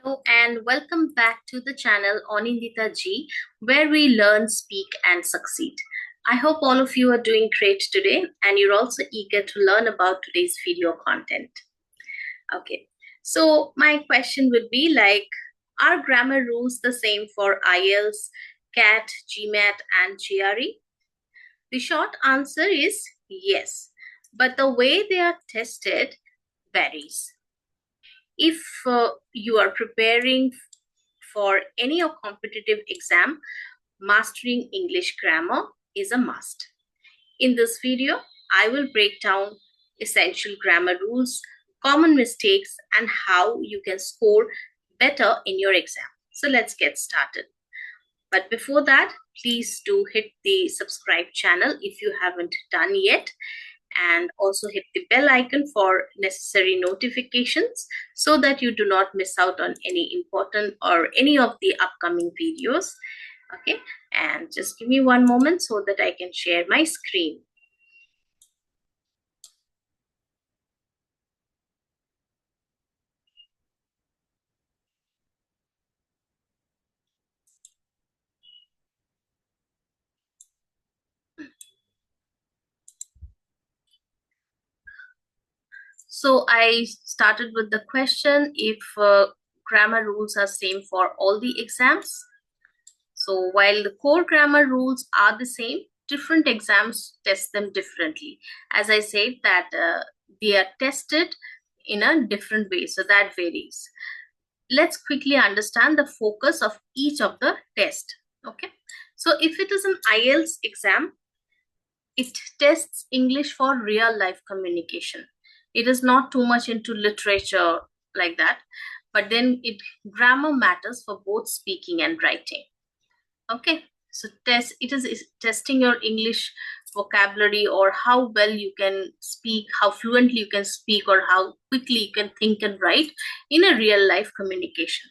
Hello and welcome back to the channel Onindita G, where we learn, speak, and succeed. I hope all of you are doing great today and you're also eager to learn about today's video content. Okay, so my question would be like, are grammar rules the same for IELTS, CAT, GMAT, and GRE? The short answer is yes, but the way they are tested varies. If you are preparing for any competitive exam, mastering English grammar is a must. In this video, I will break down essential grammar rules, common mistakes, and how you can score better in your exam. So let's get started. But before that, please do hit the subscribe channel if you haven't done yet, and also hit the bell icon for necessary notifications so that you do not miss out on any important or any of the upcoming videos. Okay, and just give me one moment so that I can share my screen. So I started with the question if grammar rules are same for all the exams. So while the core grammar rules are the same, different exams test them differently. As I said that they are tested in a different way, so that varies. Let's quickly understand the focus of each of the test. Okay, so if it is an IELTS exam, it tests English for real life communication. It is not too much into literature like that, but then grammar matters for both speaking and writing. Okay, so it is testing your English vocabulary, or how well you can speak, how fluently you can speak, or how quickly you can think and write in a real life communication.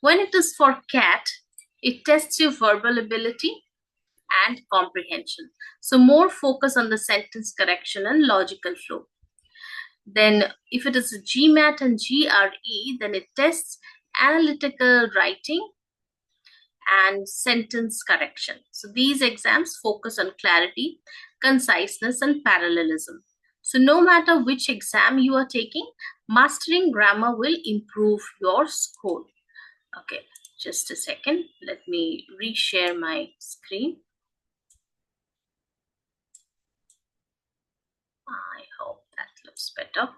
When it is for CAT, it tests your verbal ability and comprehension. So more focus on the sentence correction and logical flow. Then if it is a GMAT and GRE, then it tests analytical writing and sentence correction. So these exams focus on clarity, conciseness, and parallelism. So no matter which exam you are taking, mastering grammar will improve your score. Okay, just a second. Let me reshare my screen. I hope that looks better.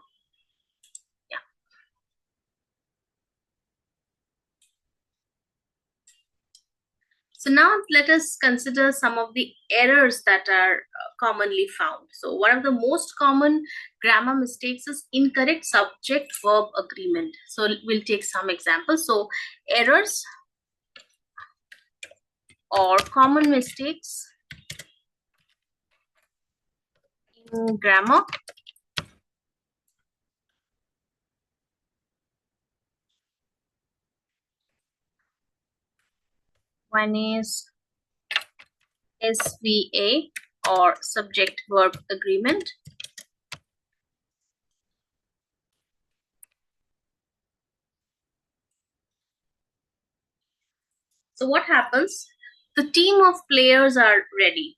Yeah. So now let us consider some of the errors that are commonly found. So one of the most common grammar mistakes is incorrect subject-verb agreement. So we'll take some examples. So errors or common mistakes in grammar. One is SVA or subject-verb agreement. So what happens? The team of players are ready.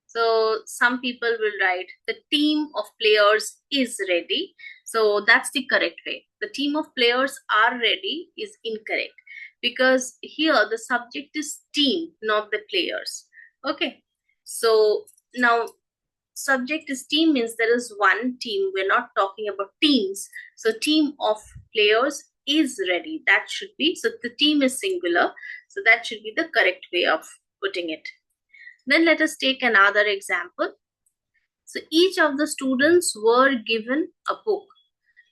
So some people will write the team of players is ready. So that's the correct way. The team of players are ready is incorrect, because here the subject is team, not the players. Okay. So now subject is team means there is one team. We're not talking about teams. So team of players is ready. That should be, so the team is singular. So that should be the correct way of putting it. Then let us take another example. So each of the students were given a book.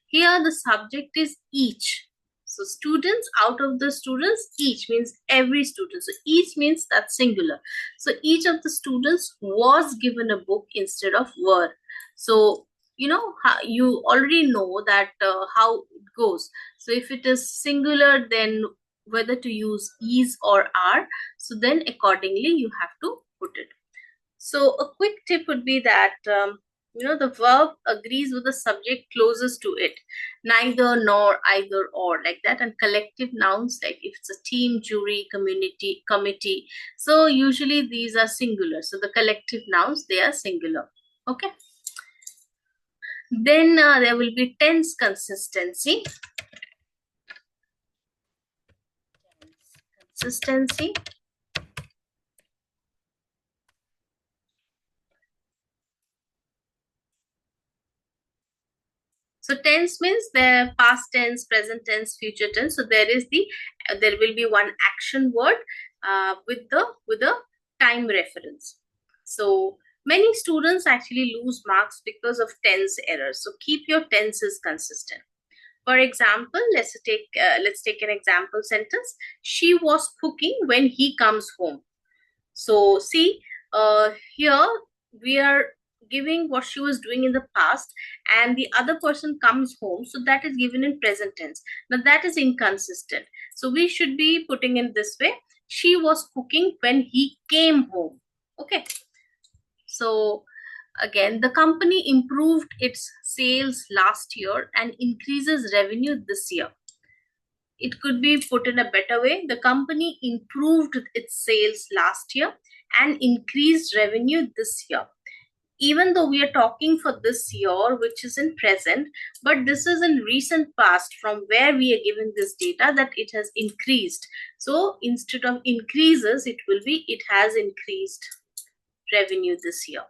Here the subject is each. So students, out of the students, each means every student. So each means that's singular. So each of the students was given a book instead of were. So you know how you already know that how it goes. So if it is singular, then whether to use is or are. So then accordingly you have to put it. So a quick tip would be that the verb agrees with the subject closest to it. Neither, nor, either, or, like that. And collective nouns, like if it's a team, jury, community, committee. So usually these are singular. So the collective nouns, they are singular. Okay. Then there will be tense consistency. Consistency. So tense means the past tense, present tense, future tense. So there will be one action word with the time reference. So many students actually lose marks because of tense errors. So keep your tenses consistent. For example, let's take an example sentence. She was cooking when he comes home. So see, here we are giving what she was doing in the past, and the other person comes home, so that is given in present tense. Now that is inconsistent. So we should be putting in this way: she was cooking when he came home. Okay. So again, the company improved its sales last year and increases revenue this year. It could be put in a better way. The company improved its sales last year and increased revenue this year. Even though we are talking for this year, which is in present, but this is in recent past from where we are given this data that it has increased. So instead of increases, it will be it has increased revenue this year.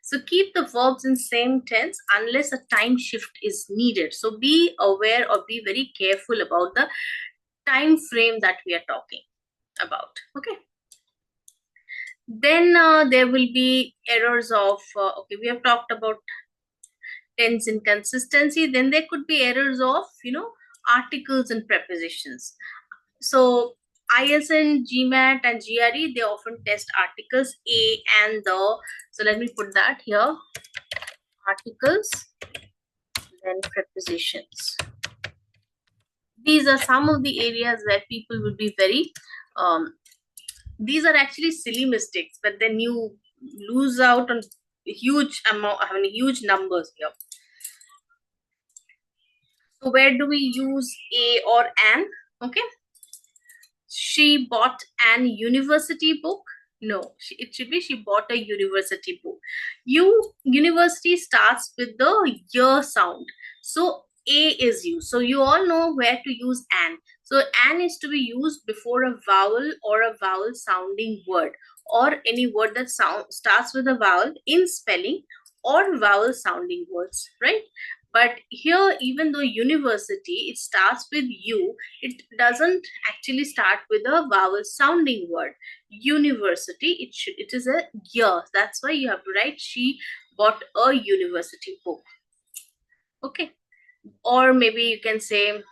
So keep the verbs in same tense unless a time shift is needed. So be aware or be very careful about the time frame that we are talking about. Okay. Then there will be errors of, okay, we have talked about tense inconsistency. Then there could be errors of, articles and prepositions. So IELTS and GMAT and GRE, they often test articles a and the. So let me put that here. Articles, then prepositions. These are some of the areas where people will be very, these are actually silly mistakes, but then you lose out on huge amount, huge numbers here. So where do we use a or an? Okay. She bought an university book. No, it should be she bought a university book. University starts with the year sound. So a is used. So you all know where to use an. So an is to be used before a vowel or a vowel sounding word, or any word that starts with a vowel in spelling or vowel sounding words, right? But here, even though university, it starts with U, it doesn't actually start with a vowel sounding word. University, it is a year. That's why you have to write she bought a university book. Okay. Or maybe you can say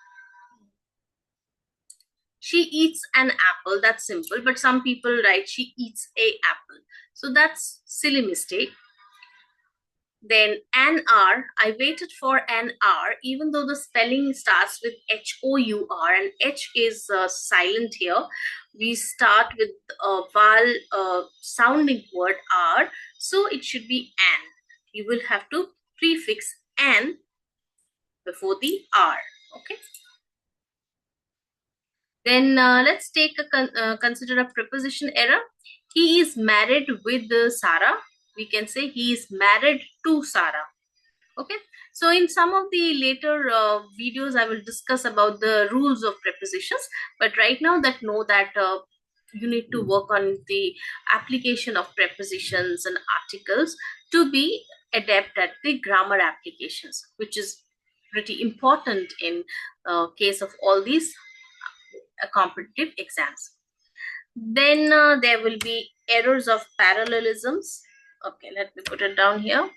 she eats an apple. That's simple. But some people write she eats a apple. So that's silly mistake. Then an hour, I waited for an hour, even though the spelling starts with H-O-U-R and H is silent here. We start with a vowel sounding word R, so it should be an. You will have to prefix an before the R. Okay. Then let's take consider a preposition error. He is married with Sarah. We can say he is married to Sarah. Okay. So in some of the later videos, I will discuss about the rules of prepositions. But right now know that you need to work on the application of prepositions and articles to be adept at the grammar applications, which is pretty important in case of all these competitive exams. Then there will be errors of parallelisms. Okay, let me put it down here.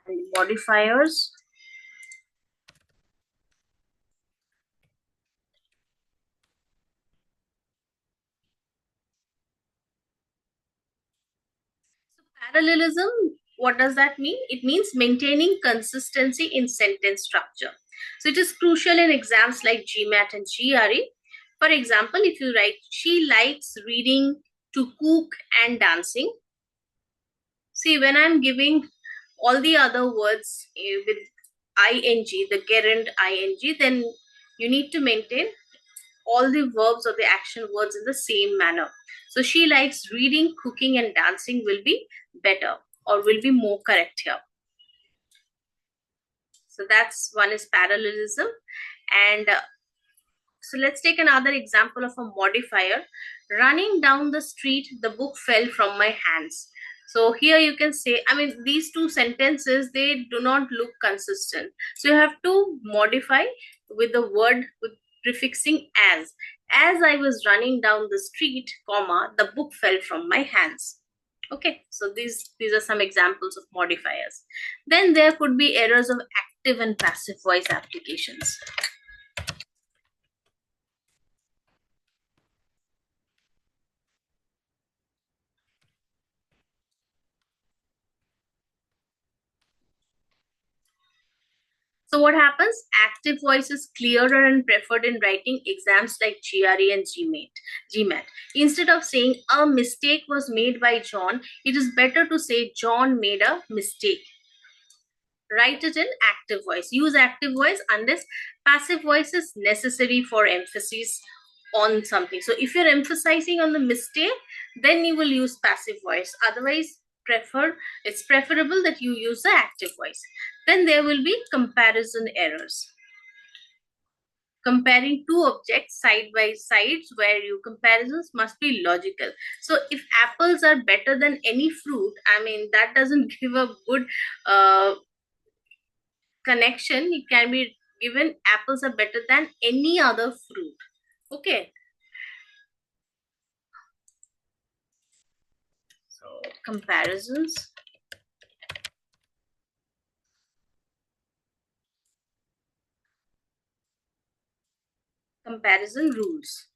And modifiers. So parallelism, what does that mean? It means maintaining consistency in sentence structure. So it is crucial in exams like GMAT and GRE. For example, if you write, she likes reading to cook and dancing. See, when I'm giving all the other words with ing, the gerund ing, then you need to maintain all the verbs or the action words in the same manner. So she likes reading, cooking, and dancing will be better or will be more correct here. So that's one is parallelism. And so let's take another example of a modifier. Running down the street, the book fell from my hands. So here you can say, I mean, these two sentences, they do not look consistent. So you have to modify with the word with prefixing as. As I was running down the street, comma, the book fell from my hands. Okay, so these are some examples of modifiers. Then there could be errors of active and passive voice applications. So what happens? Active voice is clearer and preferred in writing exams like GRE and GMAT. Instead of saying a mistake was made by John, it is better to say John made a mistake. Write it in active voice. Use active voice unless passive voice is necessary for emphasis on something. So if you're emphasizing on the mistake, then you will use passive voice. Otherwise, it's preferable that you use the active voice. Then there will be comparison errors. Comparing two objects side by side, where your comparisons must be logical. So if apples are better than any fruit, I mean, that doesn't give a good connection. It can be given apples are better than any other fruit. Okay. So comparisons. Comparison rules.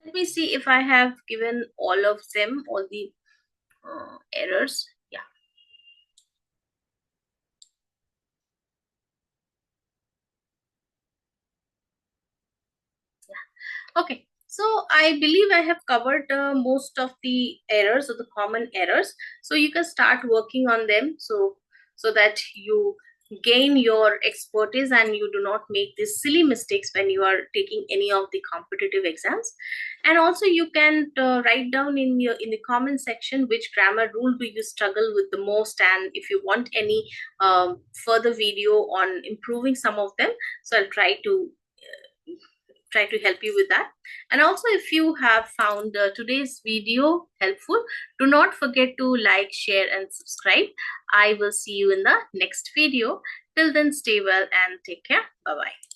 Let me see if I have given all of them, all the errors. Yeah. Okay, so I believe I have covered most of the errors or the common errors. So you can start working on them so that you gain your expertise and you do not make these silly mistakes when you are taking any of the competitive exams. And also you can write down in the comment section which grammar rule do you struggle with the most, and if you want any further video on improving some of them, so I'll try to help you with that. And also, if you have found today's video helpful, do not forget to like, share, and subscribe. I will see you in the next video. Till then, stay well and take care. Bye bye.